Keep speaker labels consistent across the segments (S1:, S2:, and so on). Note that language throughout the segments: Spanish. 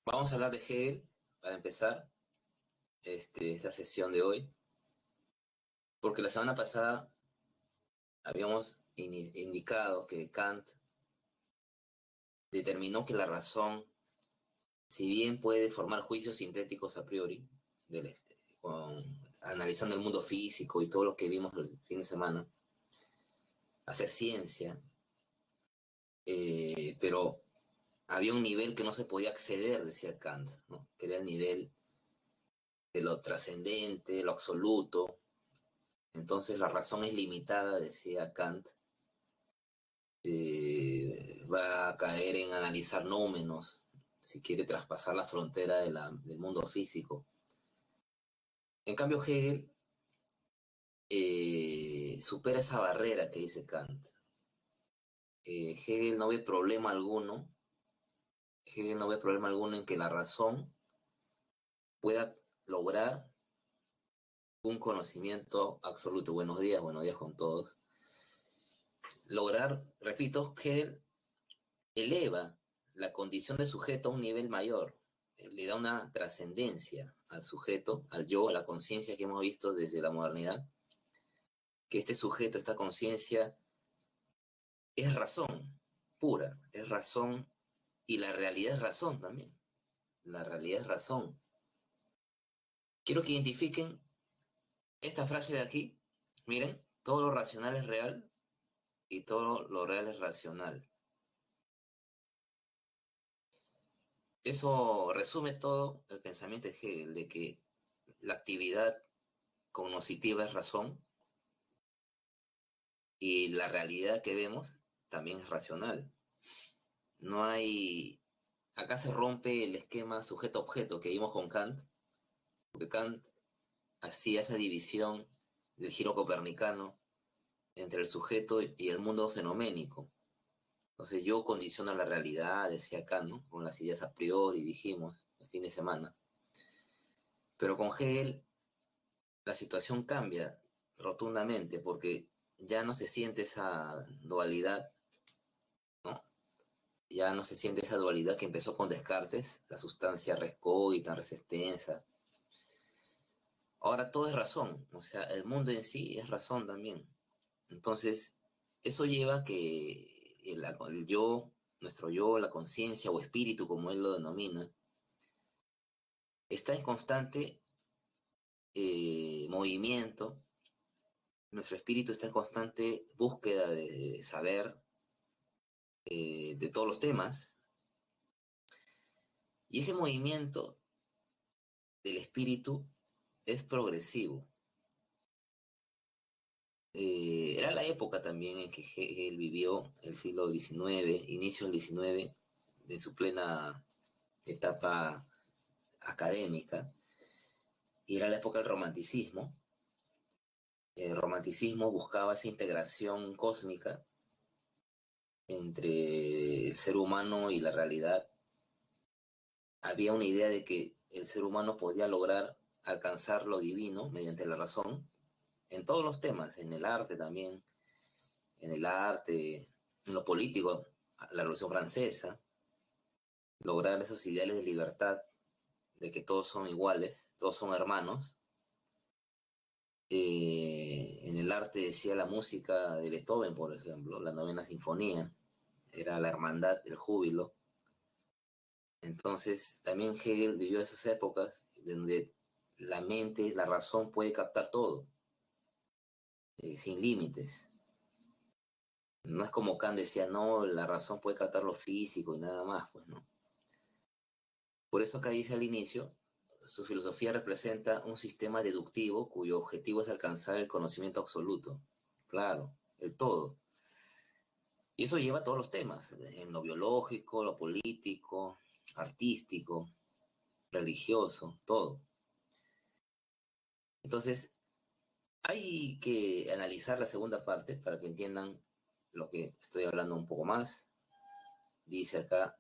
S1: Vamos a hablar de Hegel para empezar esta sesión de hoy, porque la semana pasada habíamos indicado que Kant determinó que la razón, si bien puede formar juicios sintéticos a priori, analizando el mundo físico y todo lo que vimos el fin de semana, hacer ciencia, pero había un nivel que no se podía acceder, decía Kant, ¿no? Que era el nivel de lo trascendente, de lo absoluto. Entonces la razón es limitada, decía Kant, va a caer en analizar números, si quiere traspasar la frontera del mundo físico. En cambio, Hegel supera esa barrera que dice Kant. Hegel no ve problema alguno, Hegel no ve problema alguno en que la razón pueda lograr un conocimiento absoluto. Buenos días con todos. Lograr, repito, Hegel eleva la condición de sujeto a un nivel mayor, le da una trascendencia al sujeto, al yo, a la conciencia que hemos visto desde la modernidad, que este sujeto, esta conciencia, es razón pura, es razón, y la realidad es razón también. La realidad es razón. Quiero que identifiquen esta frase de aquí. Miren, todo lo racional es real y todo lo real es racional. Eso resume todo el pensamiento de Hegel, de que la actividad cognoscitiva es razón y la realidad que vemos también es racional. No hay... Acá se rompe el esquema sujeto-objeto que vimos con Kant, porque Kant hacía esa división del giro copernicano entre el sujeto y el mundo fenoménico. Entonces yo condiciono la realidad, decía Kant, ¿no? Con las ideas a priori, dijimos, el fin de semana. Pero con Hegel la situación cambia rotundamente porque ya no se siente esa dualidad, ¿no? Ya no se siente esa dualidad que empezó con Descartes, la sustancia rescoita, resistencia. Ahora todo es razón, o sea, el mundo en sí es razón también. Entonces, eso lleva a que el yo, nuestro yo, la conciencia o espíritu, como él lo denomina, está en constante movimiento. Nuestro espíritu está en constante búsqueda de saber de todos los temas. Y ese movimiento del espíritu es progresivo. Era la época también en que Hegel vivió el siglo XIX, inicio del XIX, en su plena etapa académica, y era la época del romanticismo. El romanticismo buscaba esa integración cósmica entre el ser humano y la realidad. Había una idea de que el ser humano podía lograr alcanzar lo divino mediante la razón en todos los temas, en el arte también, en el arte, en lo político, la Revolución Francesa, lograr esos ideales de libertad, de que todos son iguales, todos son hermanos. En el arte decía la música de Beethoven, por ejemplo, la novena sinfonía, era la hermandad, el júbilo. Entonces, también Hegel vivió esas épocas donde la mente, la razón puede captar todo, sin límites. No es como Kant decía, no, la razón puede captar lo físico y nada más, pues no. Por eso acá dice al inicio, su filosofía representa un sistema deductivo cuyo objetivo es alcanzar el conocimiento absoluto. Claro, el todo. Y eso lleva a todos los temas, en lo biológico, lo político, artístico, religioso, todo. Entonces, hay que analizar la segunda parte para que entiendan lo que estoy hablando un poco más. Dice acá,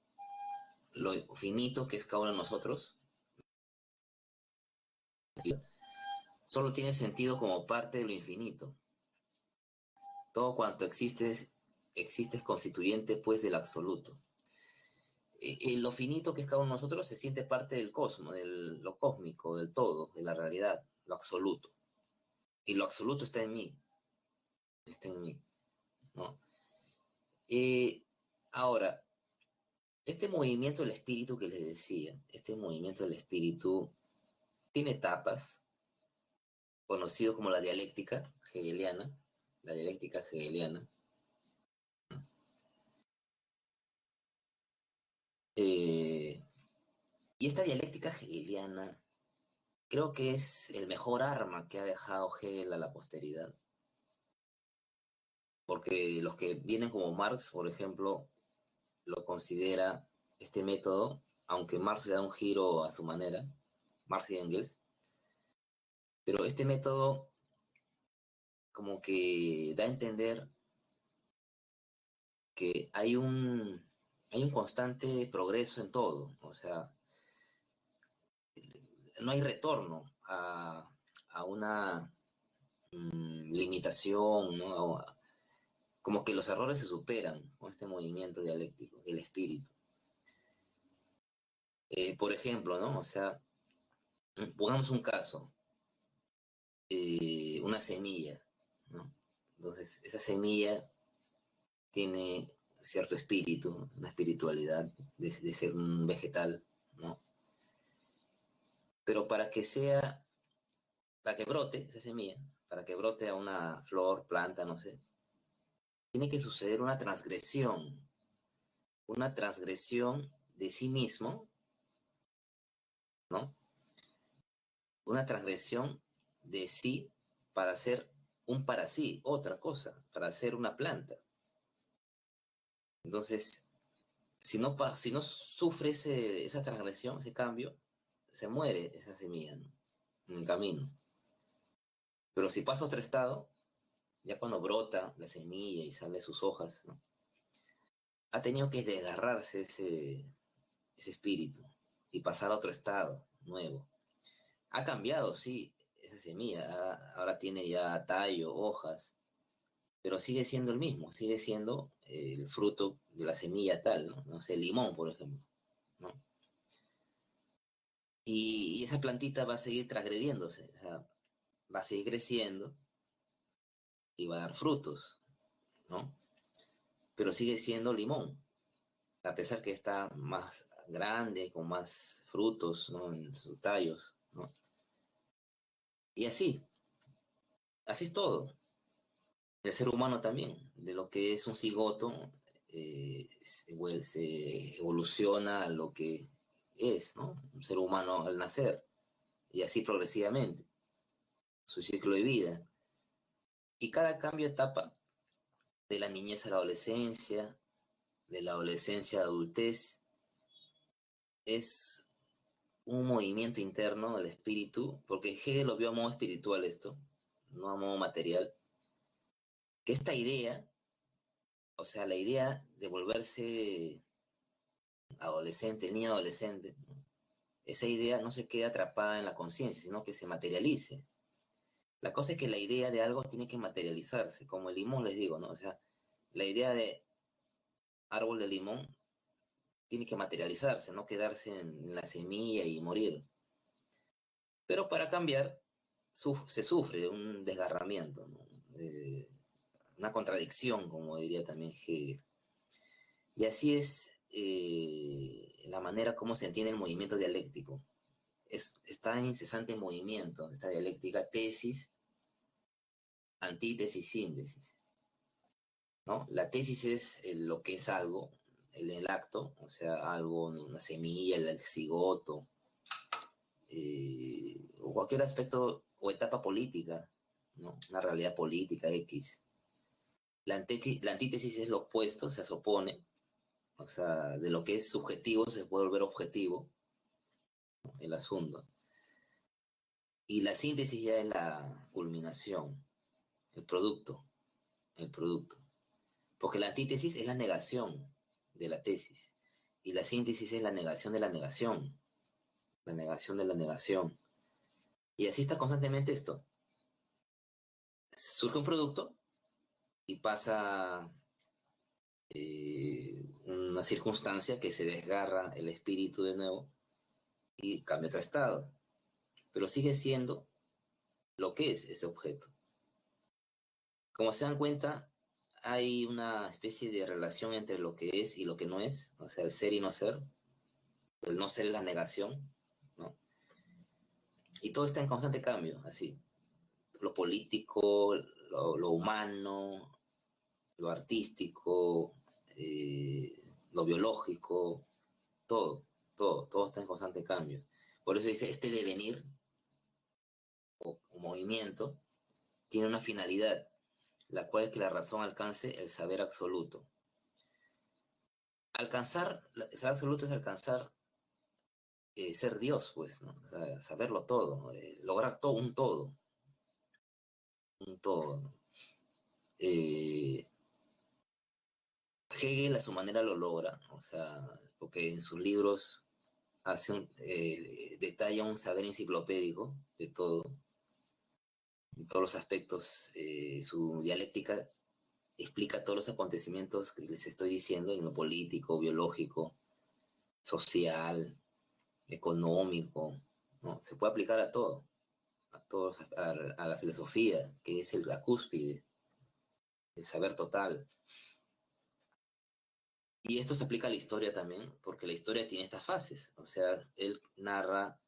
S1: lo finito que es cada uno de nosotros, solo tiene sentido como parte de lo infinito. Todo cuanto existe, existe es constituyente pues del absoluto. Lo finito que es cada uno de nosotros se siente parte del cosmos, de lo cósmico, del todo, de la realidad, lo absoluto. Y lo absoluto está en mí, ¿no? Ahora, este movimiento del espíritu que les decía, este movimiento del espíritu tiene etapas, conocido como la dialéctica hegeliana, la dialéctica hegeliana. Eh, y esta dialéctica hegeliana creo que es el mejor arma que ha dejado Hegel a la posteridad, porque los que vienen como Marx, por ejemplo, lo considera este método, aunque Marx le da un giro a su manera, Marx y Engels, pero este método como que da a entender que hay un constante progreso en todo, o sea, no hay retorno a una limitación, ¿no? Como que los errores se superan con este movimiento dialéctico del espíritu. Por ejemplo, ¿no? O sea, pongamos un caso, una semilla, ¿no? Entonces, esa semilla tiene cierto espíritu, una espiritualidad de ser un vegetal, ¿no? Pero para que brote esa semilla, para que brote a una flor, planta, no sé, tiene que suceder una transgresión de sí mismo, ¿no? Una transgresión de sí para hacer un para sí, otra cosa, para hacer una planta. Entonces, si no sufre esa transgresión, ese cambio, se muere esa semilla, ¿no? En el camino. Pero si pasa a otro estado, ya cuando brota la semilla y sale sus hojas, ¿no? Ha tenido que desgarrarse ese espíritu y pasar a otro estado nuevo. Ha cambiado, sí, esa semilla. Ahora tiene ya tallo, hojas, pero sigue siendo el mismo, sigue siendo el fruto de la semilla tal, ¿no? No sé, el limón, por ejemplo, ¿no? Y esa plantita va a seguir transgrediéndose, o sea, va a seguir creciendo y va a dar frutos, ¿no? Pero sigue siendo limón, a pesar que está más grande, con más frutos, ¿no? En sus tallos, ¿no? Y así es todo. El ser humano también, de lo que es un cigoto, se evoluciona a lo que es, ¿no? Un ser humano al nacer, y así progresivamente, su ciclo de vida. Y cada cambio de etapa, de la niñez a la adolescencia, de la adolescencia a la adultez, es un movimiento interno del espíritu, porque Hegel lo vio a modo espiritual esto, no a modo material, que esta idea, o sea, la idea de volverse adolescente, el niño adolescente, ¿no? Esa idea no se queda atrapada en la conciencia, sino que se materialice. La cosa es que la idea de algo tiene que materializarse, como el limón les digo, ¿no? O sea, la idea de árbol de limón tiene que materializarse, no quedarse en la semilla y morir. Pero para cambiar se sufre un desgarramiento, ¿no? Una contradicción, como diría también Hegel. Y así es la manera como se entiende el movimiento dialéctico. Está en incesante movimiento, esta dialéctica, tesis, antítesis, síntesis, ¿no? La tesis es lo que es algo, el acto, o sea, algo, una semilla, el cigoto, o cualquier aspecto o etapa política, ¿no? Una realidad política X. La antítesis es lo opuesto, se opone, o sea, de lo que es subjetivo se puede volver objetivo, ¿no? El asunto. Y la síntesis ya es la culminación, el producto, el producto. Porque la antítesis es la negación de la tesis y la síntesis es la negación de la negación, la negación de la negación. Y así está constantemente esto. Surge un producto y pasa una circunstancia que se desgarra el espíritu de nuevo y cambia otro estado, pero sigue siendo lo que es ese objeto. Como se dan cuenta, hay una especie de relación entre lo que es y lo que no es, o sea, el ser y no ser. El no ser es la negación, ¿no? Y todo está en constante cambio, así. Lo político, lo humano, lo artístico, lo biológico, todo está en constante cambio. Por eso dice, este devenir o movimiento tiene una finalidad, la cual es que la razón alcance el saber absoluto. El saber absoluto es alcanzar ser Dios, pues, ¿no? O sea, saberlo todo, lograr todo, un todo, ¿no? Eh, Hegel a su manera lo logra, o sea, porque en sus libros detalla un saber enciclopédico de todo, en todos los aspectos, su dialéctica explica todos los acontecimientos que les estoy diciendo, en lo político, biológico, social, económico, ¿no? Se puede aplicar a todo, a la filosofía, que es la cúspide, el saber total. Y esto se aplica a la historia también, porque la historia tiene estas fases. O sea, él narra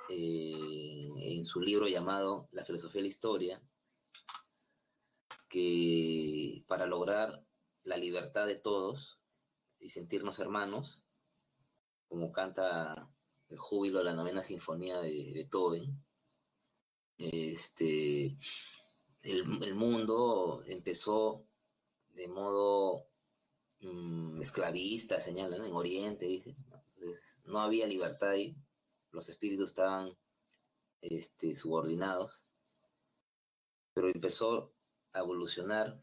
S1: en su libro llamado La filosofía de la historia, que para lograr la libertad de todos y sentirnos hermanos, como canta el júbilo de la novena sinfonía de Beethoven, este, el mundo empezó de modo esclavista, señalan, ¿no? En Oriente, dice. ¿No? Entonces, no había libertad ahí, los espíritus estaban subordinados, pero empezó a evolucionar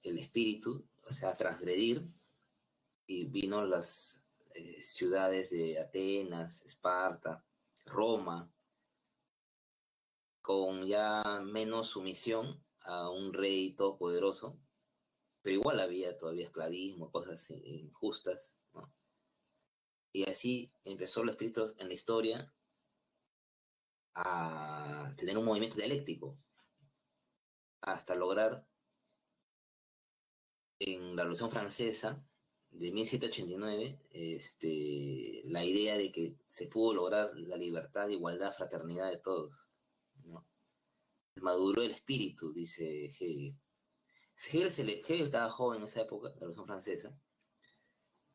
S1: el espíritu, o sea, a transgredir, y vino las ciudades de Atenas, Esparta, Roma, con ya menos sumisión a un rey todopoderoso, pero igual había todavía esclavismo, cosas injustas, ¿no? Y así empezó el espíritu en la historia a tener un movimiento dialéctico, hasta lograr en la Revolución Francesa de 1789 la idea de que se pudo lograr la libertad, igualdad, fraternidad de todos, ¿no? Maduró el espíritu, dice Hegel. Hegel estaba joven en esa época, la Revolución Francesa,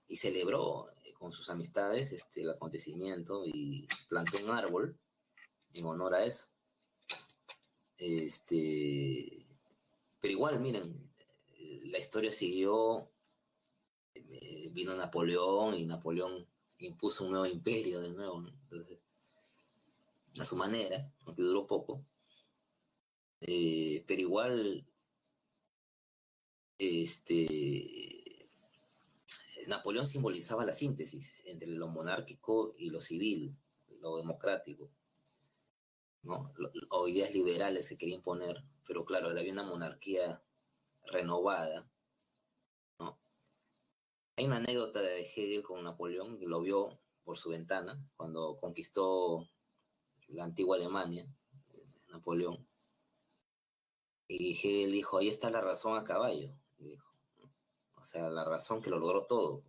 S1: y celebró con sus amistades el acontecimiento y plantó un árbol en honor a eso. Pero igual, miren, la historia siguió, vino Napoleón y Napoleón impuso un nuevo imperio de nuevo, ¿no? Entonces, a su manera, aunque duró poco, pero igual Napoleón simbolizaba la síntesis entre lo monárquico y lo civil, lo democrático, ¿no? O ideas liberales que quería imponer, pero claro, había una monarquía renovada, ¿no? Hay una anécdota de Hegel con Napoleón, que lo vio por su ventana cuando conquistó la antigua Alemania, Napoleón, y Hegel dijo, ahí está la razón a caballo, dijo. O sea, la razón que lo logró todo.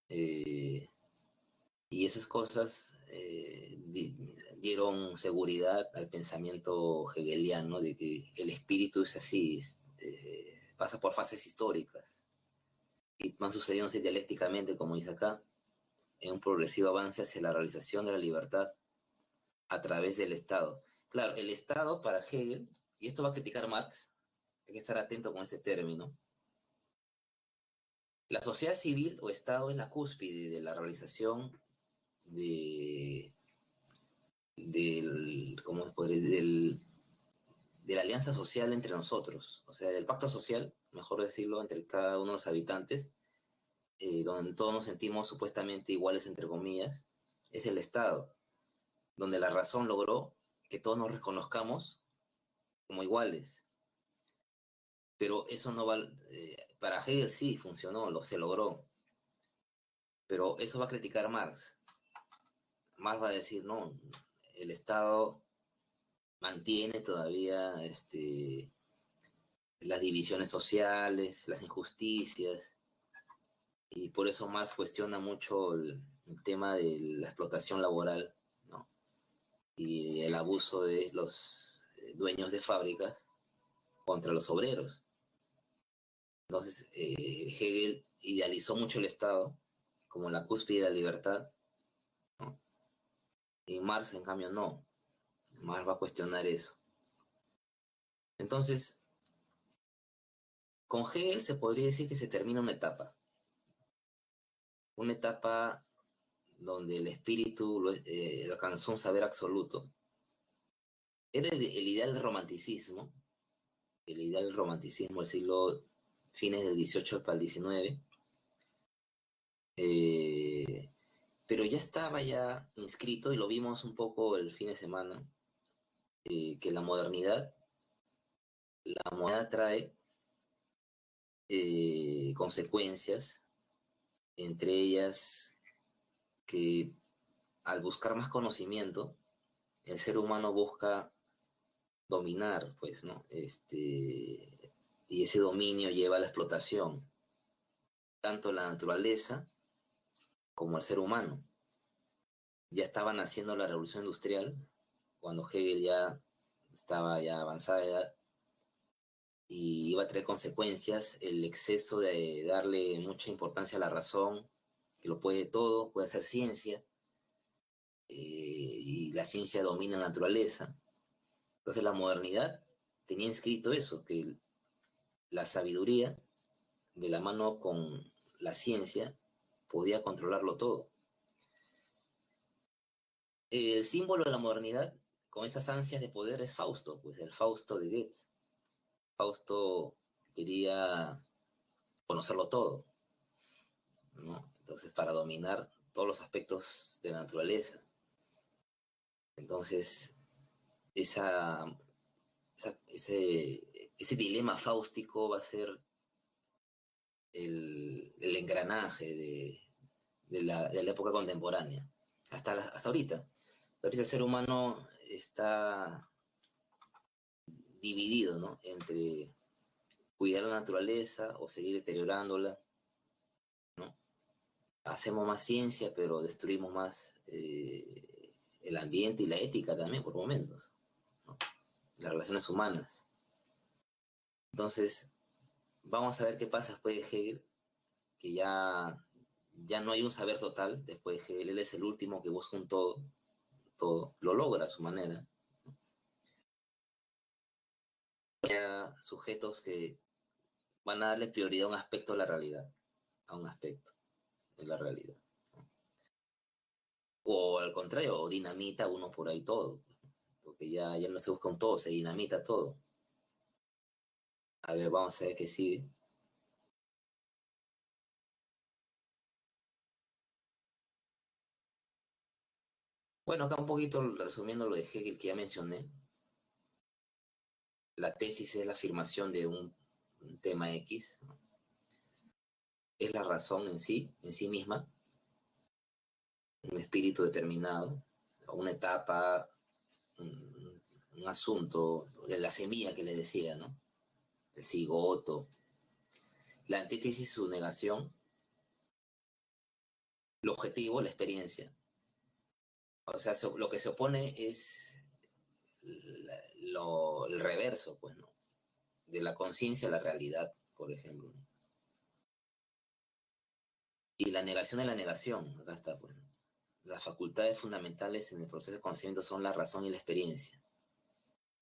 S1: Eh, y esas cosas dieron seguridad al pensamiento hegeliano de que el espíritu es así, pasa por fases históricas y van sucediéndose dialécticamente, como dice acá, en un progresivo avance hacia la realización de la libertad a través del Estado. Claro, el Estado para Hegel, y esto va a criticar Marx, hay que estar atento con ese término, la sociedad civil o Estado es la cúspide de la realización de, ¿cómo se podría decir? De la alianza social entre nosotros, o sea, del pacto social, mejor decirlo, entre cada uno de los habitantes, donde todos nos sentimos supuestamente iguales, entre comillas, es el Estado, donde la razón logró que todos nos reconozcamos como iguales. Pero eso no va, para Hegel sí funcionó, se logró, pero eso va a criticar Marx. Marx va a decir, no, el Estado mantiene todavía las divisiones sociales, las injusticias, y por eso Marx cuestiona mucho el tema de la explotación laboral, ¿no? Y el abuso de los dueños de fábricas contra los obreros. Entonces, Hegel idealizó mucho el Estado como la cúspide de la libertad, ¿no? Y Marx, en cambio, no. Marx va a cuestionar eso. Entonces, con Hegel se podría decir que se termina una etapa donde el espíritu alcanzó un saber absoluto. Era el ideal del romanticismo, del siglo fines del 18 para el 19, pero ya estaba ya inscrito, y lo vimos un poco el fin de semana, que la modernidad trae consecuencias, entre ellas que al buscar más conocimiento, el ser humano busca dominar, pues, ¿no? Y ese dominio lleva a la explotación, tanto la naturaleza como el ser humano. Ya estaba naciendo la revolución industrial, cuando Hegel ya estaba ya avanzada de edad, y iba a traer consecuencias el exceso de darle mucha importancia a la razón, que lo puede todo, puede hacer ciencia, y la ciencia domina la naturaleza. Entonces la modernidad tenía inscrito eso, que la sabiduría, de la mano con la ciencia, podía controlarlo todo. El símbolo de la modernidad, con esas ansias de poder, es Fausto, pues el Fausto de Goethe. Fausto quería conocerlo todo, ¿no? Entonces, para dominar todos los aspectos de la naturaleza. Entonces, esa, ese dilema fáustico va a ser el engranaje de la época contemporánea, hasta ahorita. Ahorita el ser humano está dividido, ¿no? Entre cuidar la naturaleza o seguir deteriorándola, ¿no? Hacemos más ciencia, pero destruimos más el ambiente y la ética también por momentos, ¿no? Las relaciones humanas. Entonces, vamos a ver qué pasa después de Hegel, que ya no hay un saber total después de Hegel. Él es el último que busca un todo, lo logra a su manera. Ya sujetos que van a darle prioridad a un aspecto de la realidad, a un aspecto de la realidad. O al contrario, o dinamita uno por ahí todo, porque ya no se busca un todo, se dinamita todo. A ver, vamos a ver qué sigue. Bueno, acá un poquito resumiendo lo de Hegel que ya mencioné, la tesis es la afirmación de un tema X, ¿no? Es la razón en sí misma, un espíritu determinado, una etapa, un asunto, de la semilla que les decía, ¿no? El cigoto. La antítesis, su negación, el objetivo, la experiencia. O sea, lo que se opone es el reverso, pues, ¿no? De la conciencia a la realidad, por ejemplo, ¿no? Y la negación de la negación, acá está, pues, ¿no? Las facultades fundamentales en el proceso de conocimiento son la razón y la experiencia.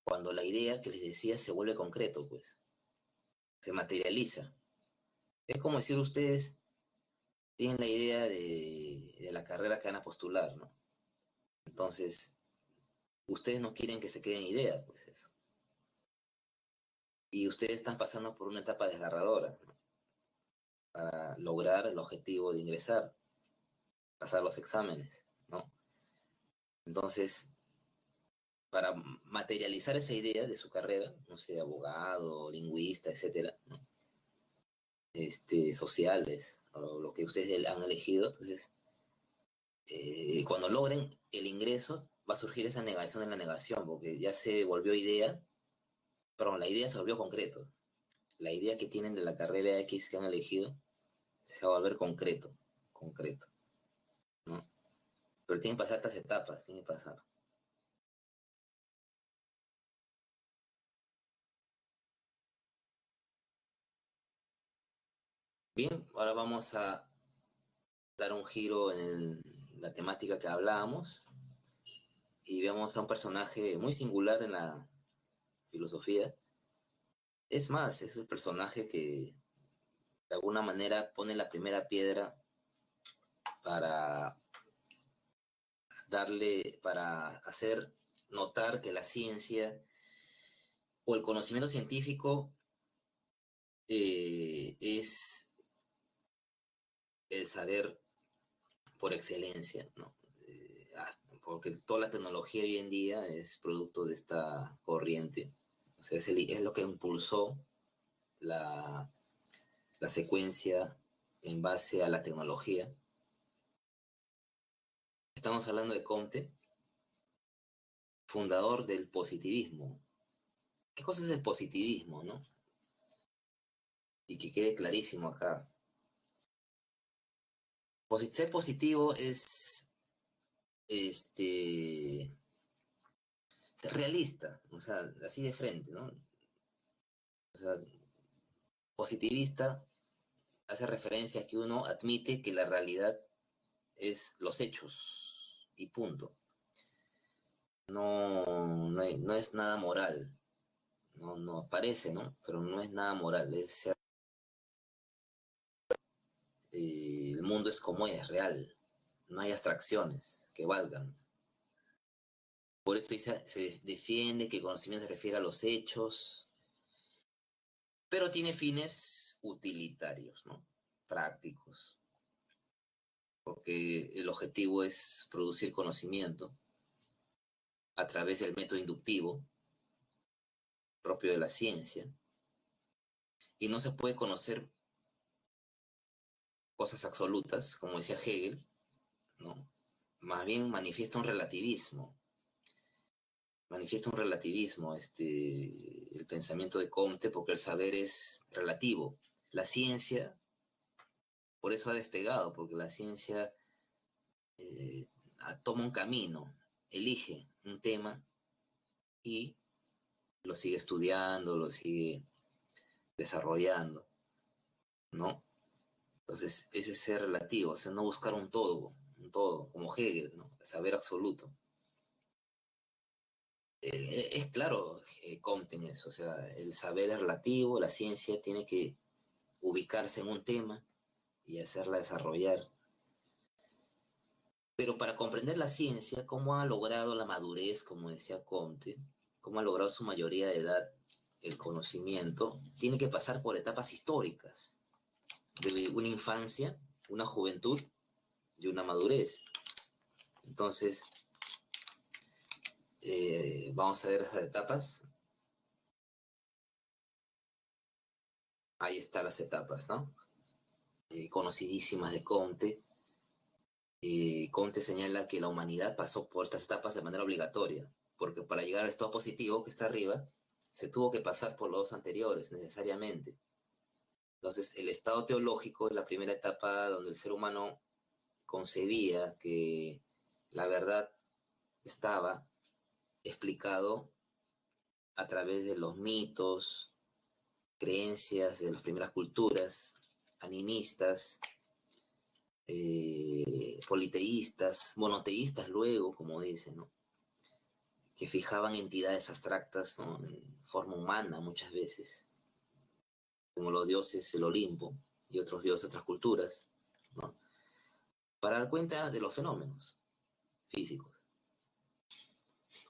S1: Cuando la idea que les decía se vuelve concreto, pues, se materializa. Es como decir, ustedes tienen la idea de la carrera que van a postular, ¿no? Entonces, ustedes no quieren que se queden ideas, pues eso. Y ustedes están pasando por una etapa desgarradora, ¿no? Para lograr el objetivo de ingresar, pasar los exámenes, ¿no? Entonces, para materializar esa idea de su carrera, no sé, abogado, lingüista, etcétera, ¿no? Sociales, o lo que ustedes han elegido. Entonces, cuando logren el ingreso, va a surgir esa negación en la negación, porque ya se volvió idea, pero la idea se volvió concreto. La idea que tienen de la carrera X que han elegido se va a volver concreto, concreto, ¿no? Pero tienen que pasar estas etapas, tienen que pasar. Bien, ahora vamos a dar un giro en la temática que hablábamos y vemos a un personaje muy singular en la filosofía. Es más, es el personaje que de alguna manera pone la primera piedra para para hacer notar que la ciencia o el conocimiento científico es el saber por excelencia, ¿no? Porque toda la tecnología hoy en día es producto de esta corriente. O sea, es lo que impulsó la, la secuencia en base a la tecnología. Estamos hablando de Comte, fundador del positivismo. ¿Qué cosa es el positivismo, no? Y que quede clarísimo acá. Ser positivo es ser realista, o sea, así de frente, ¿no? O sea, positivista hace referencia a que uno admite que la realidad es los hechos y punto. No es nada moral, no parece, ¿no? Pero no es nada moral, el mundo es como es, real, no hay abstracciones que valgan. Por eso se defiende que el conocimiento se refiere a los hechos, pero tiene fines utilitarios, ¿no? Prácticos, porque el objetivo es producir conocimiento a través del método inductivo propio de la ciencia, y no se puede conocer cosas absolutas, como decía Hegel, ¿no? Más bien manifiesta un relativismo el pensamiento de Comte, porque el saber es relativo. La ciencia, por eso ha despegado, porque la ciencia eh, toma un camino, elige un tema y lo sigue estudiando, lo sigue desarrollando, ¿no? Entonces, ese es ser relativo, o sea, no buscar un todo, como Hegel, ¿no? El saber absoluto. Es claro, Comte en eso, o sea, el saber es relativo, la ciencia tiene que ubicarse en un tema y hacerla desarrollar. Pero para comprender la ciencia, cómo ha logrado la madurez, como decía Comte, cómo ha logrado su mayoría de edad el conocimiento, tiene que pasar por etapas históricas, de una infancia, una juventud y una madurez. Entonces, vamos a ver esas etapas. Ahí están las etapas, ¿no? Conocidísimas de Comte. Comte señala que la humanidad pasó por estas etapas de manera obligatoria, porque para llegar al estado positivo que está arriba, se tuvo que pasar por los dos anteriores necesariamente. Entonces, el estado teológico es la primera etapa donde el ser humano concebía que la verdad estaba explicado a través de los mitos, creencias de las primeras culturas, animistas, politeístas, monoteístas luego, como dicen, ¿no? Que fijaban entidades abstractas, ¿no? En forma humana muchas veces, como los dioses del Olimpo y otros dioses de otras culturas, ¿no? Para dar cuenta de los fenómenos físicos.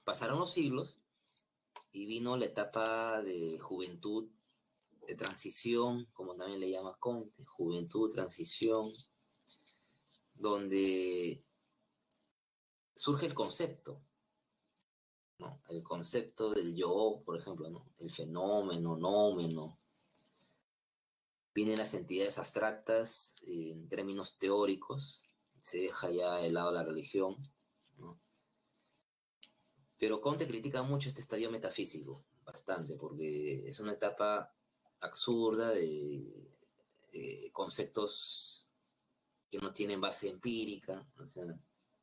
S1: Pasaron los siglos y vino la etapa de juventud, de transición, como también le llama Comte, juventud, transición, donde surge el concepto, ¿no? El concepto del yo, por ejemplo, ¿no? El fenómeno, nómeno. Vienen las entidades abstractas en términos teóricos, se deja ya de lado la religión, ¿no? Pero Comte critica mucho este estadio metafísico, bastante, porque es una etapa absurda de conceptos que no tienen base empírica, o sea,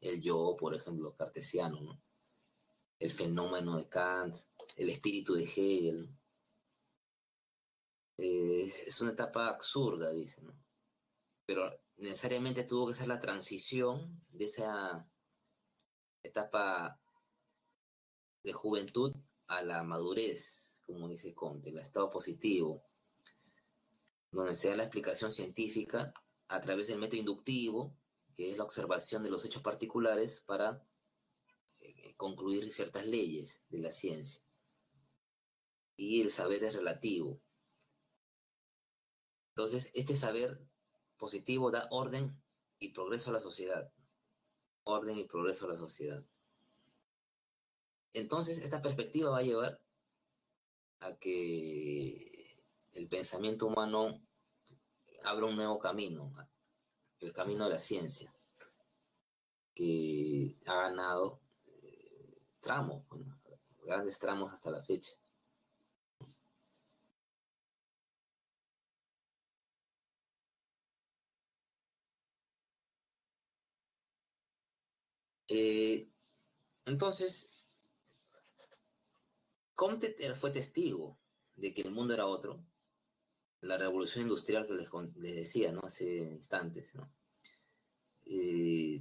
S1: el yo, por ejemplo, cartesiano, ¿no? El fenómeno de Kant, el espíritu de Hegel. Es una etapa absurda, dice, ¿no? Pero necesariamente tuvo que ser la transición de esa etapa de juventud a la madurez, como dice Comte, el estado positivo, donde se da la explicación científica a través del método inductivo, que es la observación de los hechos particulares para concluir ciertas leyes de la ciencia. Y el saber es relativo. Entonces, este saber positivo da orden y progreso a la sociedad. Orden y progreso a la sociedad. Entonces, esta perspectiva va a llevar a que el pensamiento humano abra un nuevo camino, el camino de la ciencia, que ha ganado tramos, bueno, grandes tramos hasta la fecha. Eh, entonces, Comte fue testigo de que el mundo era otro, la revolución industrial que les decía, ¿no? Hace instantes, ¿no?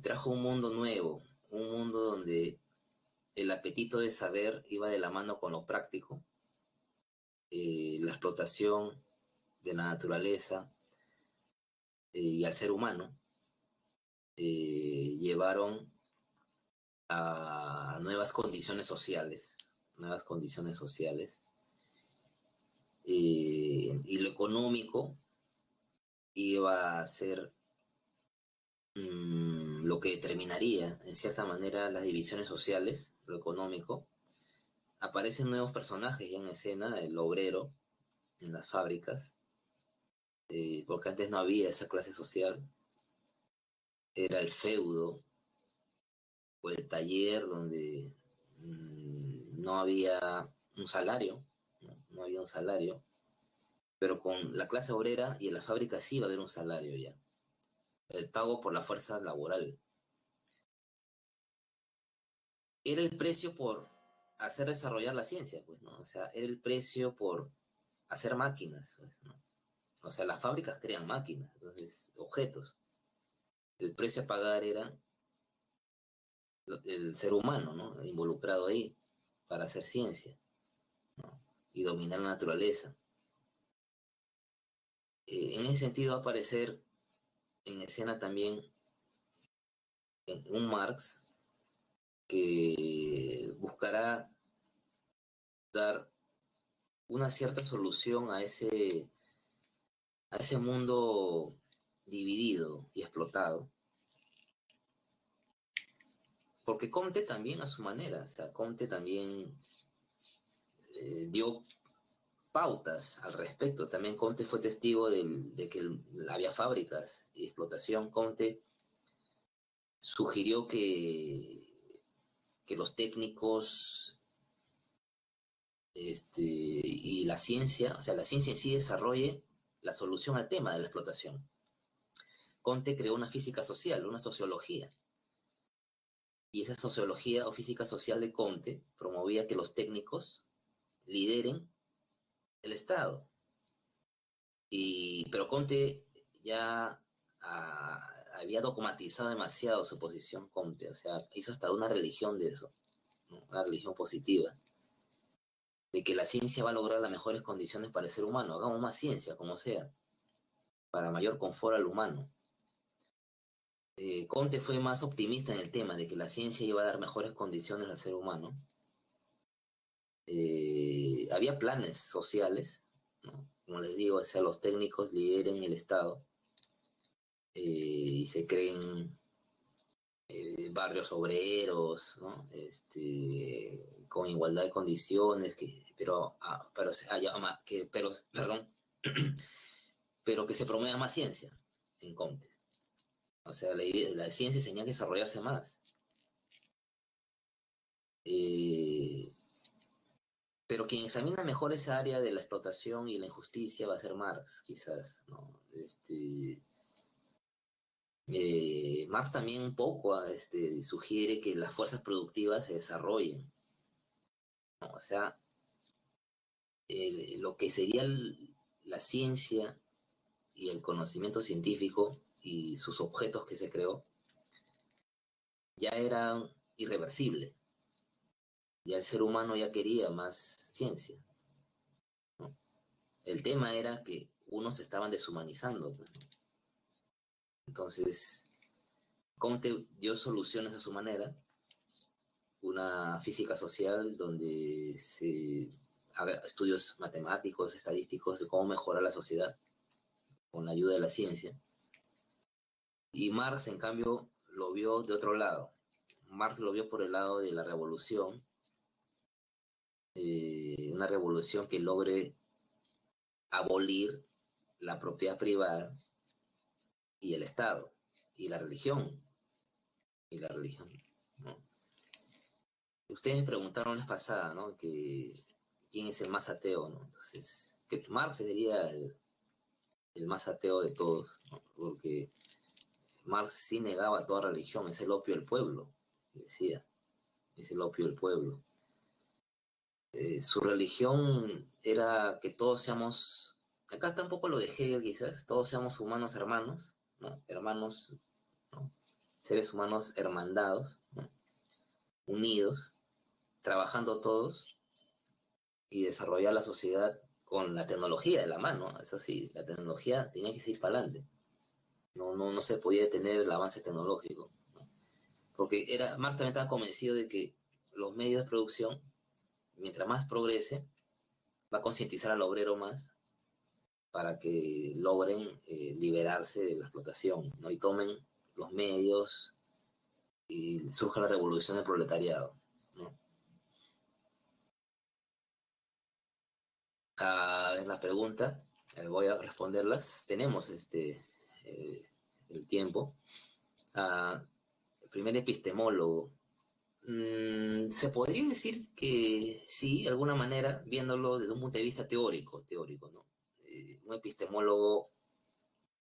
S1: Trajo un mundo nuevo, un mundo donde el apetito de saber iba de la mano con lo práctico, la explotación de la naturaleza y al ser humano llevaron a nuevas condiciones sociales, y lo económico iba a ser lo que determinaría, en cierta manera, las divisiones sociales, lo económico. Aparecen nuevos personajes ya en escena, el obrero en las fábricas, porque antes no había esa clase social, era el feudo o el taller donde no había un salario, no había un salario, pero con la clase obrera y en la fábrica sí va a haber un salario ya, el pago por la fuerza laboral. Era el precio por hacer desarrollar la ciencia, pues, ¿no? O sea, era el precio por hacer máquinas, pues, ¿no? O sea, las fábricas crean máquinas, entonces, objetos. El precio a pagar era el ser humano, ¿no? Involucrado ahí para hacer ciencia, ¿no? Y dominar la naturaleza. En ese sentido va a aparecer en escena también un Marx que buscará dar una cierta solución a ese mundo dividido y explotado. Porque Comte también a su manera, o sea, Comte también dio pautas al respecto. También Comte fue testigo de que había fábricas y explotación. Comte sugirió que los técnicos y la ciencia, o sea, la ciencia en sí desarrolle la solución al tema de la explotación. Comte creó una física social, una sociología, y esa sociología o física social de Comte promovía que los técnicos lideren el Estado. Pero Comte ya había dogmatizado demasiado su posición, Comte, o sea, hizo hasta una religión de eso, ¿no? Una religión positiva, de que la ciencia va a lograr las mejores condiciones para el ser humano, hagamos más ciencia, como sea, para mayor confort al humano. Comte fue más optimista en el tema de que la ciencia iba a dar mejores condiciones al ser humano. Había planes sociales, ¿no? Como les digo, o sea, los técnicos lideren el Estado, y se creen barrios obreros, ¿no? con igualdad de condiciones, perdón, pero que se promueva más ciencia en Comte. O sea, la ciencia tenía que desarrollarse más. Eh, pero quien examina mejor esa área de la explotación y la injusticia va a ser Marx, quizás, ¿no? Marx también un poco sugiere que las fuerzas productivas se desarrollen, ¿no? O sea, lo que sería la ciencia y el conocimiento científico y sus objetos que se creó ya eran irreversibles. Ya el ser humano ya quería más ciencia, ¿no? El tema era que unos se estaban deshumanizando, pues, ¿no? Entonces, Comte dio soluciones a su manera, una física social donde se haga estudios matemáticos, estadísticos de cómo mejorar la sociedad con la ayuda de la ciencia. Y Marx, en cambio, lo vio de otro lado. Marx lo vio por el lado de la revolución, una revolución que logre abolir la propiedad privada y el Estado y la religión. Y la religión, ¿no? Ustedes me preguntaron la vez pasada, ¿no? Que quién es el más ateo, ¿no? Entonces, que Marx sería el más ateo de todos, ¿no? Porque Marx sí negaba toda religión, es el opio del pueblo, decía, es el opio del pueblo. Su religión era que todos seamos, acá está un poco lo de Hegel quizás, todos seamos humanos hermanos, ¿no? Hermanos, ¿no? Seres humanos hermandados, ¿no? Unidos, trabajando todos y desarrollar la sociedad con la tecnología de la mano. Eso sí, la tecnología tenía que seguir para adelante. No se podía detener el avance tecnológico, ¿no? Porque Marx también estaba convencido de que los medios de producción, mientras más progrese, va a concientizar al obrero más para que logren liberarse de la explotación, ¿no? Y tomen los medios y surja la revolución del proletariado, ¿no? En la pregunta, voy a responderlas. Tenemos eh, el tiempo. El primer epistemólogo. Se podría decir que sí, de alguna manera, viéndolo desde un punto de vista teórico, ¿no? Un epistemólogo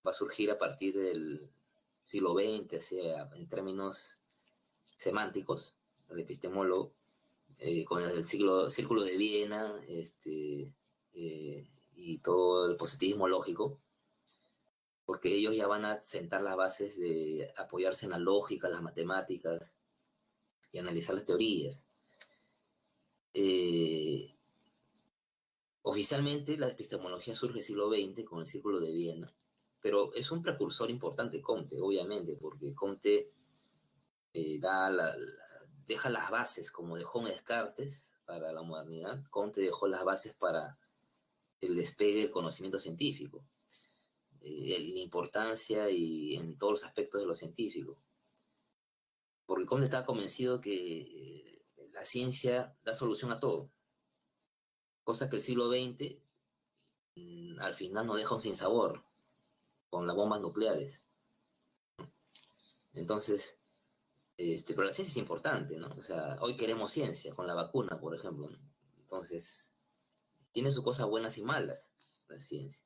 S1: va a surgir a partir del siglo XX, en términos semánticos, el epistemólogo, con el Círculo de Viena, y todo el positivismo lógico, porque ellos ya van a sentar las bases de apoyarse en la lógica, las matemáticas y analizar las teorías. Eh, Oficialmente la epistemología surge en el siglo XX con el Círculo de Viena, pero es un precursor importante Comte, obviamente, porque Comte deja las bases, como dejó un Descartes para la modernidad. Comte dejó las bases para el despegue del conocimiento científico, la importancia y en todos los aspectos de lo científico. Porque Comte estaba convencido que la ciencia da solución a todo, cosa que el siglo XX al final nos deja un sinsabor con las bombas nucleares. Entonces, pero la ciencia es importante, ¿no? O sea, hoy queremos ciencia, con la vacuna, por ejemplo, ¿no? Entonces, tiene sus cosas buenas y malas, la ciencia.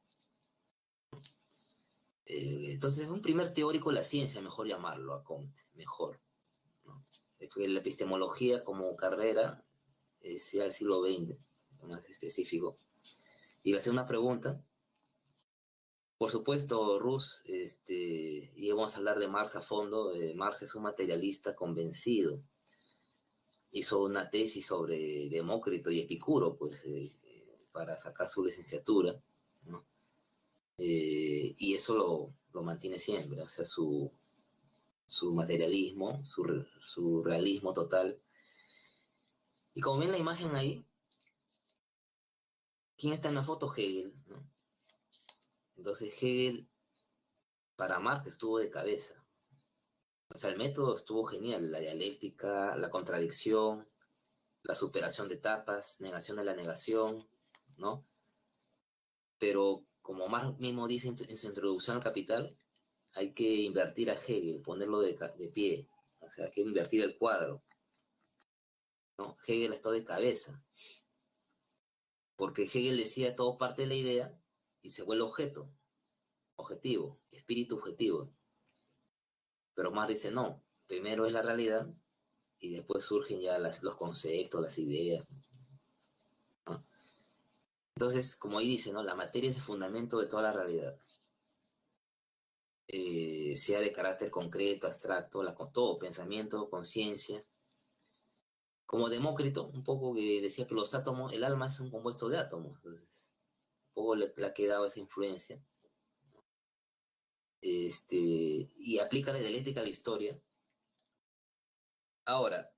S1: Entonces, un primer teórico de la ciencia, mejor llamarlo a Comte, mejor, ¿no? Porque la epistemología como carrera es ya el siglo XX, más específico. Y la segunda pregunta, por supuesto, Rus, y vamos a hablar de Marx a fondo. Marx es un materialista convencido. Hizo una tesis sobre Demócrito y Epicuro, pues, para sacar su licenciatura, ¿no? Y eso lo mantiene siempre, o sea, su materialismo, su realismo total. Y como ven la imagen ahí, ¿quién está en la foto? Hegel, ¿no? Entonces Hegel, para Marx, estuvo de cabeza. O sea, el método estuvo genial, la dialéctica, la contradicción, la superación de etapas, negación de la negación, ¿no? Pero como Marx mismo dice en su introducción al Capital, hay que invertir a Hegel, ponerlo de pie, o sea, hay que invertir el cuadro, ¿no? Hegel está de cabeza, porque Hegel decía todo parte de la idea y se vuelve objeto, objetivo, espíritu objetivo, pero Marx dice no, primero es la realidad y después surgen ya los conceptos, las ideas, ¿no? Entonces, como ahí dice, ¿no? La materia es el fundamento de toda la realidad, sea de carácter concreto, abstracto, todo, pensamiento, conciencia. Como Demócrito, un poco que decía que los átomos, el alma es un compuesto de átomos, entonces, un poco le ha quedado esa influencia. Y aplica la dialéctica a la historia. Ahora,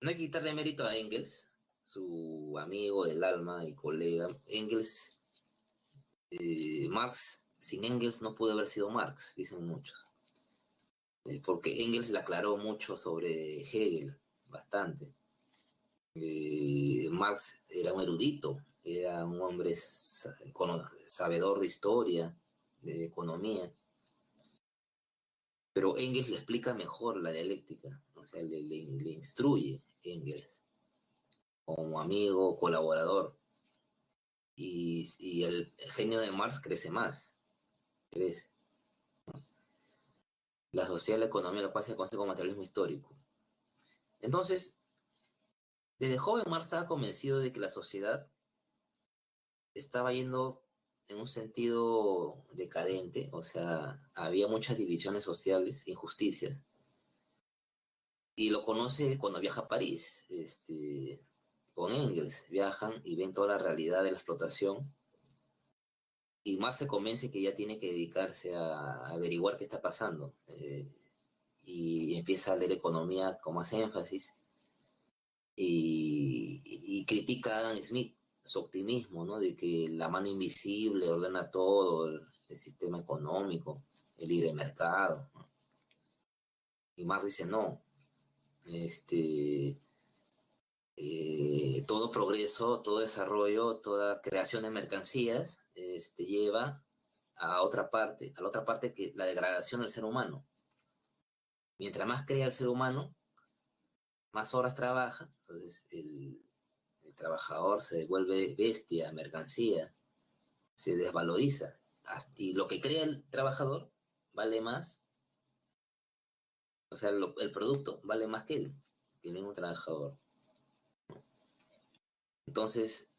S1: no hay que quitarle mérito a Engels, su amigo del alma y colega. Engels, Marx, sin Engels no pudo haber sido Marx, dicen muchos. Porque Engels le aclaró mucho sobre Hegel, bastante. Marx era un erudito, era un hombre sabedor de historia, de economía, pero Engels le explica mejor la dialéctica, o sea, le instruye Engels como amigo, colaborador, y el genio de Marx crece más, crece. La sociedad, la economía, lo cual se conoce como materialismo histórico. Entonces, desde joven Marx estaba convencido de que la sociedad estaba yendo en un sentido decadente, o sea, había muchas divisiones sociales, injusticias, y lo conoce cuando viaja a París, con Engels, viajan y ven toda la realidad de la explotación, y Marx se convence que ya tiene que dedicarse a averiguar qué está pasando, y empieza a leer economía con más énfasis, y critica a Adam Smith, su optimismo, ¿no? De que la mano invisible ordena todo, el sistema económico, el libre mercado, ¿no? Y Marx dice, no, este, todo progreso, todo desarrollo, toda creación de mercancías, lleva a la otra parte que la degradación del ser humano. Mientras más crea el ser humano, más horas trabaja, entonces el trabajador se vuelve bestia, mercancía, se desvaloriza. Y lo que crea el trabajador vale más, o sea, el producto vale más que el mismo trabajador. Entonces,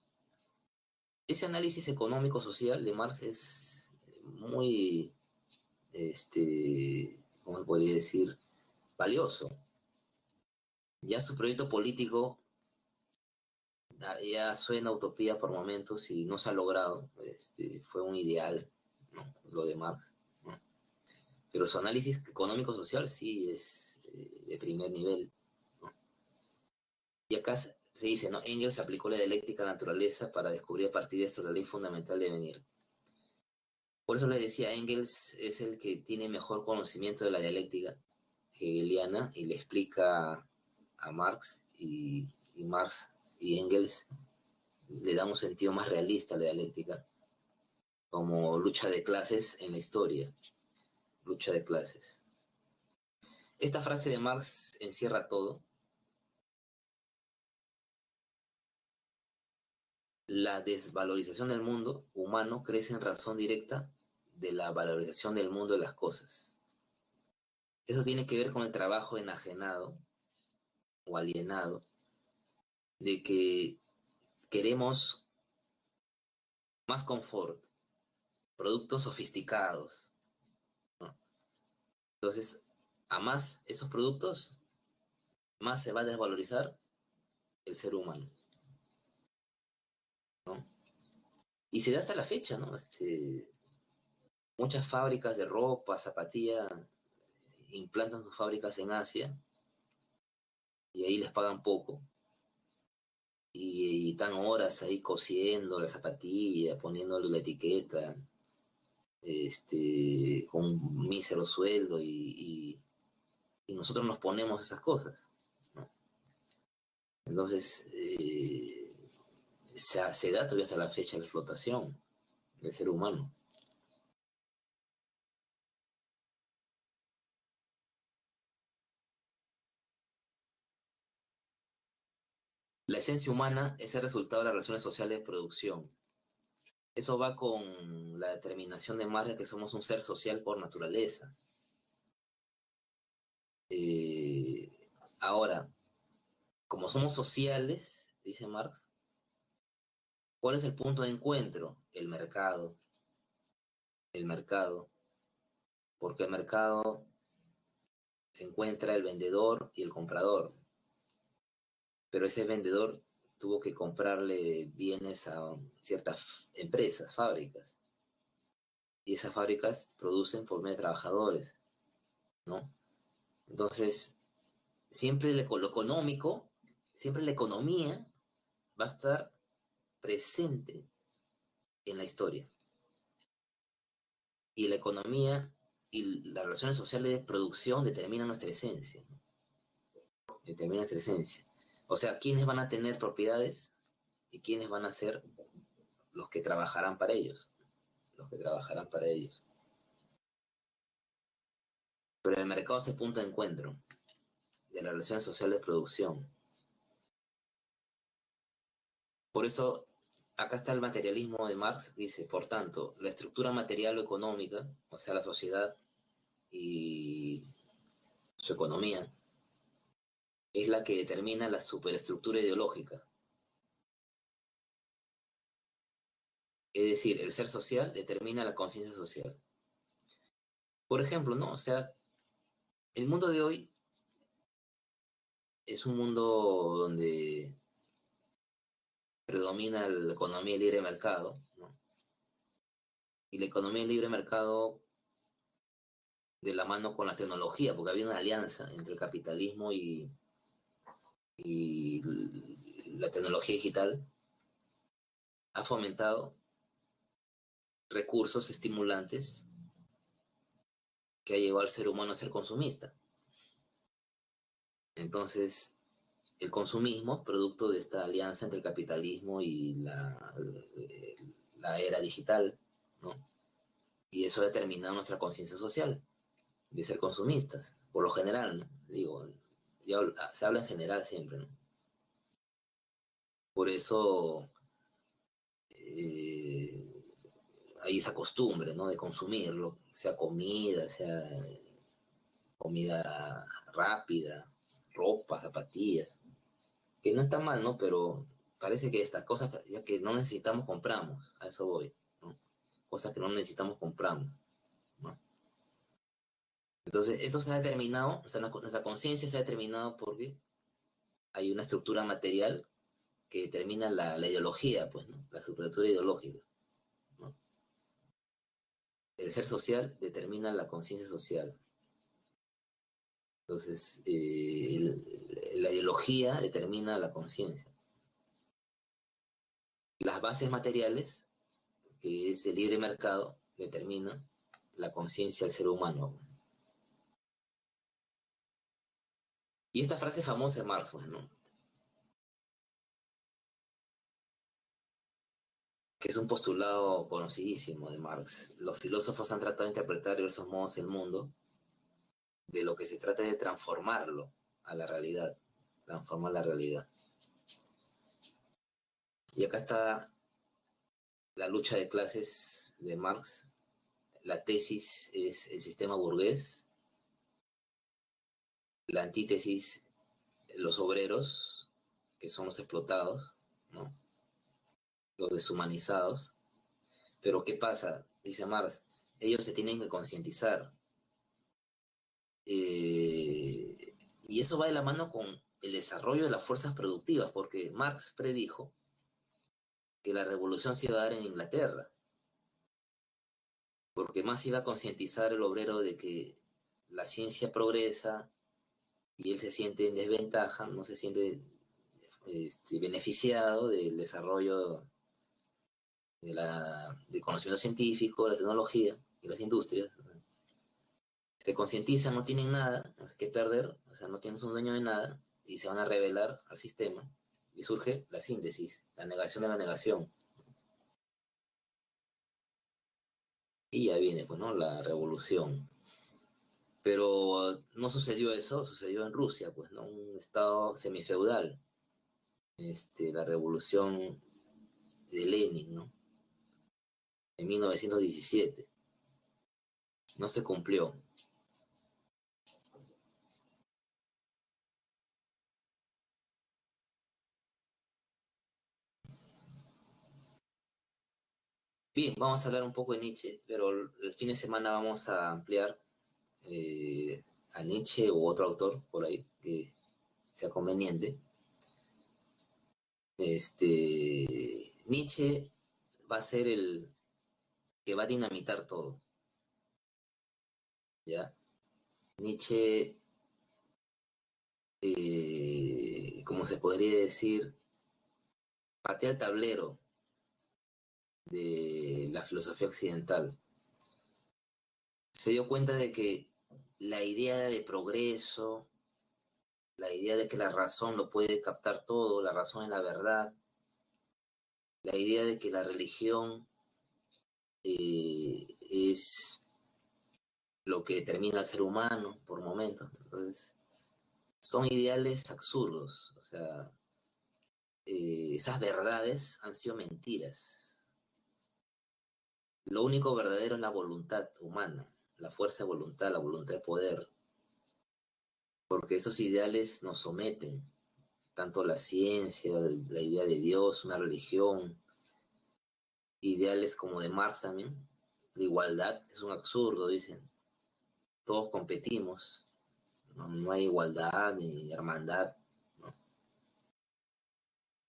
S1: ese análisis económico-social de Marx es muy, ¿cómo se podría decir? Valioso. Ya su proyecto político ya suena utopía por momentos y no se ha logrado. Fue un ideal, ¿no? Lo de Marx, ¿no? Pero su análisis económico-social sí es de primer nivel, ¿no? Y acá se dice, ¿no? Engels aplicó la dialéctica a la naturaleza para descubrir a partir de esto la ley fundamental de venir. Por eso les decía, Engels es el que tiene mejor conocimiento de la dialéctica hegeliana y le explica a Marx y Marx y Engels le dan un sentido más realista a la dialéctica, como lucha de clases en la historia, lucha de clases. Esta frase de Marx encierra todo. La desvalorización del mundo humano crece en razón directa de la valorización del mundo de las cosas. Eso tiene que ver con el trabajo enajenado o alienado, de que queremos más confort, productos sofisticados, ¿no? Entonces, a más esos productos, más se va a desvalorizar el ser humano, ¿no? Y se da hasta la fecha, ¿no? Muchas fábricas de ropa, zapatilla, implantan sus fábricas en Asia y ahí les pagan poco. Y están horas ahí cosiendo la zapatilla, poniéndole la etiqueta, con un mísero sueldo y nosotros nos ponemos esas cosas, ¿no? Entonces, se da todavía hasta la fecha la explotación del ser humano. La esencia humana es el resultado de las relaciones sociales de producción. Eso va con la determinación de Marx de que somos un ser social por naturaleza. Eh, Ahora, como somos sociales, dice Marx, ¿cuál es el punto de encuentro? El mercado. El mercado. Porque el mercado se encuentra el vendedor y el comprador. Pero ese vendedor tuvo que comprarle bienes a ciertas empresas, fábricas. Y esas fábricas producen por medio de trabajadores, ¿no? Entonces, siempre lo económico, siempre la economía va a estar presente en la historia. Y la economía y las relaciones sociales de producción determinan nuestra esencia, ¿no? Determinan nuestra esencia. O sea, ¿quiénes van a tener propiedades y quiénes van a ser los que trabajarán para ellos? Los que trabajarán para ellos. Pero el mercado es el punto de encuentro de las relaciones sociales de producción. Por eso, acá está el materialismo de Marx, dice, por tanto, la estructura material o económica, o sea, la sociedad y su economía, es la que determina la superestructura ideológica. Es decir, el ser social determina la conciencia social. Por ejemplo, ¿no? O sea, el mundo de hoy es un mundo donde predomina la economía de libre mercado, ¿no? Y la economía de libre mercado de la mano con la tecnología, porque había una alianza entre el capitalismo y la tecnología digital, ha fomentado recursos estimulantes que ha llevado al ser humano a ser consumista. Entonces, el consumismo, producto de esta alianza entre el capitalismo y la era digital, ¿no? Y eso ha determinado nuestra conciencia social de ser consumistas, por lo general, ¿no? Digo, se habla en general siempre, ¿no? Por eso eh, hay esa costumbre, ¿no? De consumirlo, sea comida, sea comida rápida, ropa, zapatillas, que no está mal, ¿no? Pero parece que estas cosas ya que no necesitamos compramos, a eso voy, ¿no? Cosas que no necesitamos compramos, ¿no? Entonces, eso se ha determinado, o sea, nuestra conciencia se ha determinado porque hay una estructura material que determina la ideología, pues, ¿no? La superestructura ideológica, ¿no? El ser social determina la conciencia social. Entonces, la ideología determina la conciencia. Las bases materiales, que es el libre mercado, determinan la conciencia del ser humano. Y esta frase famosa de Marx, pues, ¿no? Que es un postulado conocidísimo de Marx. Los filósofos han tratado de interpretar de diversos modos el mundo, de lo que se trata es de transformarlo a la realidad, transformar la realidad. Y acá está la lucha de clases de Marx. La tesis es el sistema burgués, la antítesis los obreros, que son los explotados, ¿no? Los deshumanizados. Pero ¿qué pasa? Dice Marx, ellos se tienen que concientizar. Y eso va de la mano con el desarrollo de las fuerzas productivas, porque Marx predijo que la revolución se iba a dar en Inglaterra, porque más iba a concientizar el obrero de que la ciencia progresa y él se siente en desventaja, no se siente beneficiado del desarrollo del conocimiento científico, la tecnología y las industrias. Se concientizan, no tienen nada, no sé qué perder, o sea, no tienen, son dueños de nada, y se van a revelar al sistema, y surge la síntesis, la negación de la negación. Y ya viene, pues, ¿no? La revolución. Pero no sucedió eso, sucedió en Rusia, pues, ¿no? Un estado semifeudal. La revolución de Lenin, ¿no? En 1917. No se cumplió. Bien, vamos a hablar un poco de Nietzsche, pero el fin de semana vamos a ampliar a Nietzsche u otro autor por ahí que sea conveniente. Nietzsche va a ser el que va a dinamitar todo, ¿ya? Nietzsche, como se podría decir, patea el tablero de la filosofía occidental. Se dio cuenta de que la idea de progreso, la idea de que la razón lo puede captar todo, la razón es la verdad, la idea de que la religión es lo que determina al ser humano por momentos. Entonces, son ideales absurdos, o sea, esas verdades han sido mentiras. Lo único verdadero es la voluntad humana, la fuerza de voluntad, la voluntad de poder, porque esos ideales nos someten, tanto la ciencia, la idea de Dios, una religión, ideales como de Marx también, de igualdad, es un absurdo, dicen. Todos competimos, no hay igualdad ni hermandad, ¿no?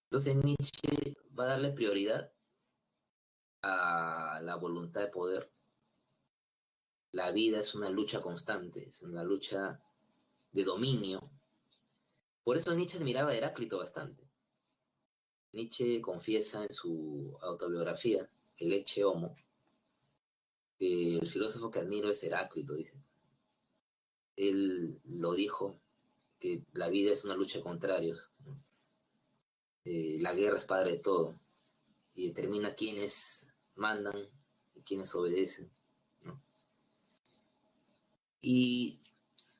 S1: Entonces Nietzsche va a darle prioridad a la voluntad de poder. La vida es una lucha constante, es una lucha de dominio. Por eso Nietzsche admiraba a Heráclito bastante. Nietzsche confiesa en su autobiografía, El Ecce Homo, que el filósofo que admiro es Heráclito, dice. Él lo dijo, que la vida es una lucha de contrarios, ¿no? La guerra es padre de todo y determina quiénes mandan y quiénes obedecen, ¿no? Y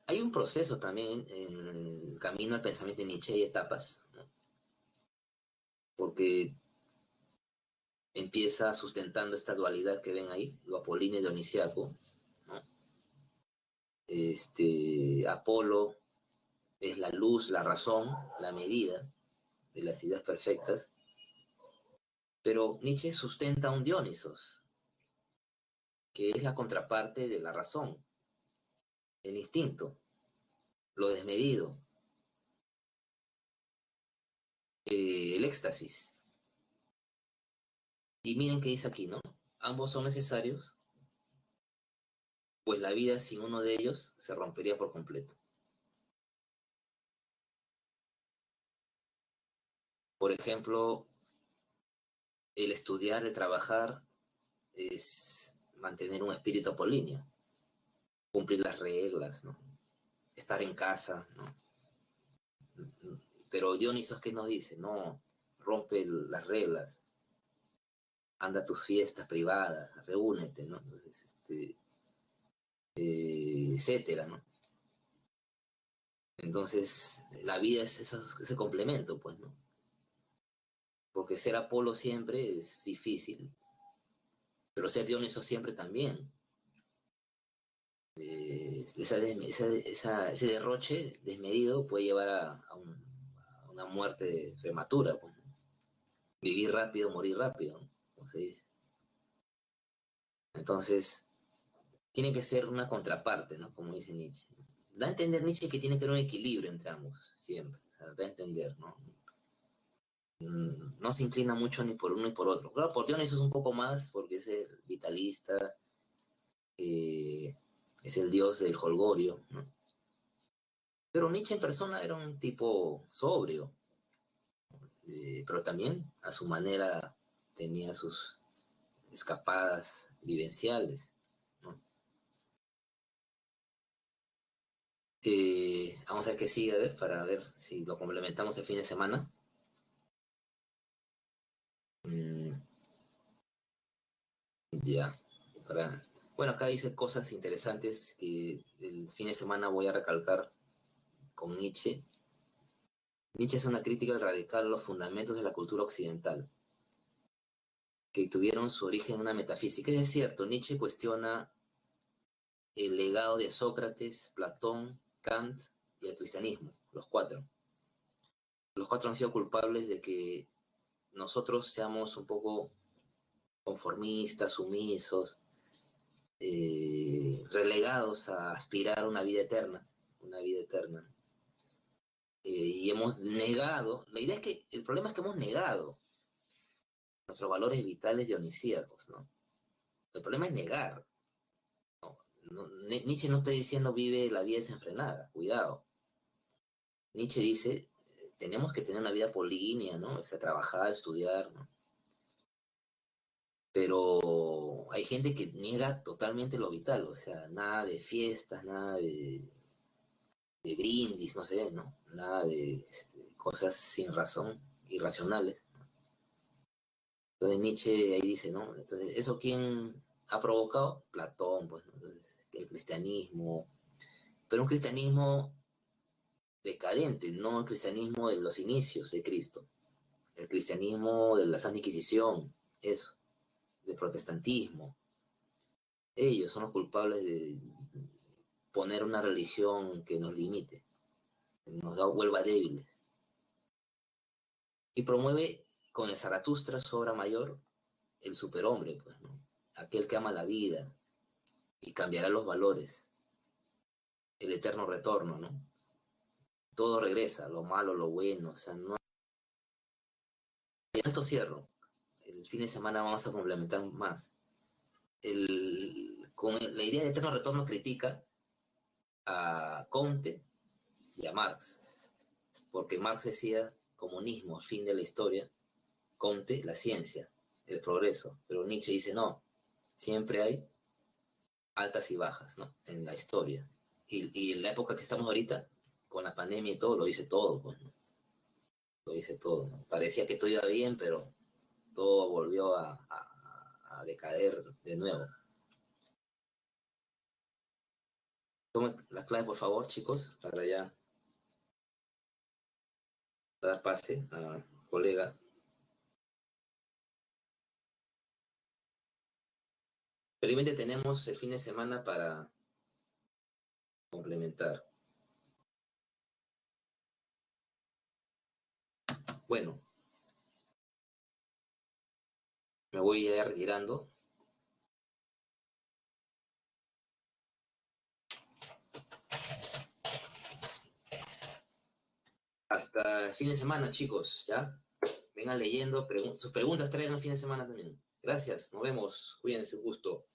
S1: hay un proceso también en el camino al pensamiento de Nietzsche, hay etapas, ¿no? Porque empieza sustentando esta dualidad que ven ahí, lo apolíneo y dionisiaco, ¿no? Apolo es la luz, la razón, la medida de las ideas perfectas, pero Nietzsche sustenta un Dionisos, que es la contraparte de la razón, el instinto, lo desmedido, el éxtasis. Y miren qué dice aquí, ¿no? Ambos son necesarios, pues la vida sin uno de ellos se rompería por completo. Por ejemplo, el estudiar, el trabajar, es mantener un espíritu apolíneo, cumplir las reglas, ¿no? Estar en casa, ¿no? Pero Dionisos, ¿qué nos dice? No, rompe las reglas, anda a tus fiestas privadas, reúnete, ¿no? Entonces, etcétera, ¿no? Entonces, la vida es ese complemento, pues, ¿no? Porque ser Apolo siempre es difícil, pero ser Dioniso siempre también. Ese derroche desmedido puede llevar a una muerte prematura, pues, ¿no? Vivir rápido, morir rápido, ¿no? Como se dice. Entonces, tiene que ser una contraparte, ¿no? Como dice Nietzsche. Da a entender Nietzsche que tiene que haber un equilibrio entre ambos, siempre. O sea, da a entender, ¿no? No se inclina mucho ni por uno ni por otro. Claro, por Dioniso es un poco más, porque es el vitalista, eh, es el dios del jolgorio, ¿no? Pero Nietzsche en persona era un tipo sobrio, pero también a su manera tenía sus escapadas vivenciales, ¿no? Vamos a ver qué sigue, a ver, para ver si lo complementamos el fin de semana. Mm, ya, para... Bueno, acá dice cosas interesantes que el fin de semana voy a recalcar con Nietzsche. Nietzsche es una crítica radical a los fundamentos de la cultura occidental, que tuvieron su origen en una metafísica. Es cierto, Nietzsche cuestiona el legado de Sócrates, Platón, Kant y el cristianismo, los cuatro. Los cuatro han sido culpables de que nosotros seamos un poco conformistas, sumisos, relegados a aspirar a una vida eterna. Y hemos negado, la idea es que el problema es que hemos negado nuestros valores vitales dionisíacos, ¿no? El problema es negar. ¿No? Nietzsche no está diciendo vive la vida desenfrenada, cuidado. Nietzsche dice, tenemos que tener una vida polígea, ¿no? O sea, trabajar, estudiar, ¿no? Pero hay gente que niega totalmente lo vital, o sea, nada de fiestas, nada de brindis, no sé, ¿no? Nada de cosas sin razón, irracionales. Entonces Nietzsche ahí dice, ¿no? Entonces, ¿eso quién ha provocado? Platón, pues, ¿no? Entonces, el cristianismo, pero un cristianismo decadente, no el cristianismo de los inicios de Cristo, el cristianismo de la Santa Inquisición, eso, del protestantismo. Ellos son los culpables de poner una religión que nos limite, que nos vuelva débiles. Y promueve con el Zaratustra, su obra mayor, el superhombre, pues, ¿no? Aquel que ama la vida y cambiará los valores, el eterno retorno, ¿no? Todo regresa, lo malo, lo bueno, o sea, no... Esto cierro. El fin de semana vamos a complementar más. La idea de eterno retorno critica a Comte y a Marx, porque Marx decía comunismo, fin de la historia, Comte la ciencia, el progreso, pero Nietzsche dice no, siempre hay altas y bajas, ¿no? En la historia. Y en la época que estamos ahorita, con la pandemia y todo, lo dice todo, pues, ¿no? Lo dice todo, ¿no? Parecía que todo iba bien, pero todo volvió a decaer de nuevo. Tomen las claves, por favor, chicos, para ya dar pase a colega. Felizmente tenemos el fin de semana para complementar. Bueno, me voy a ir retirando. Hasta el fin de semana, chicos, ¿ya? Vengan leyendo, sus preguntas traen el fin de semana también. Gracias, nos vemos, cuídense, gusto.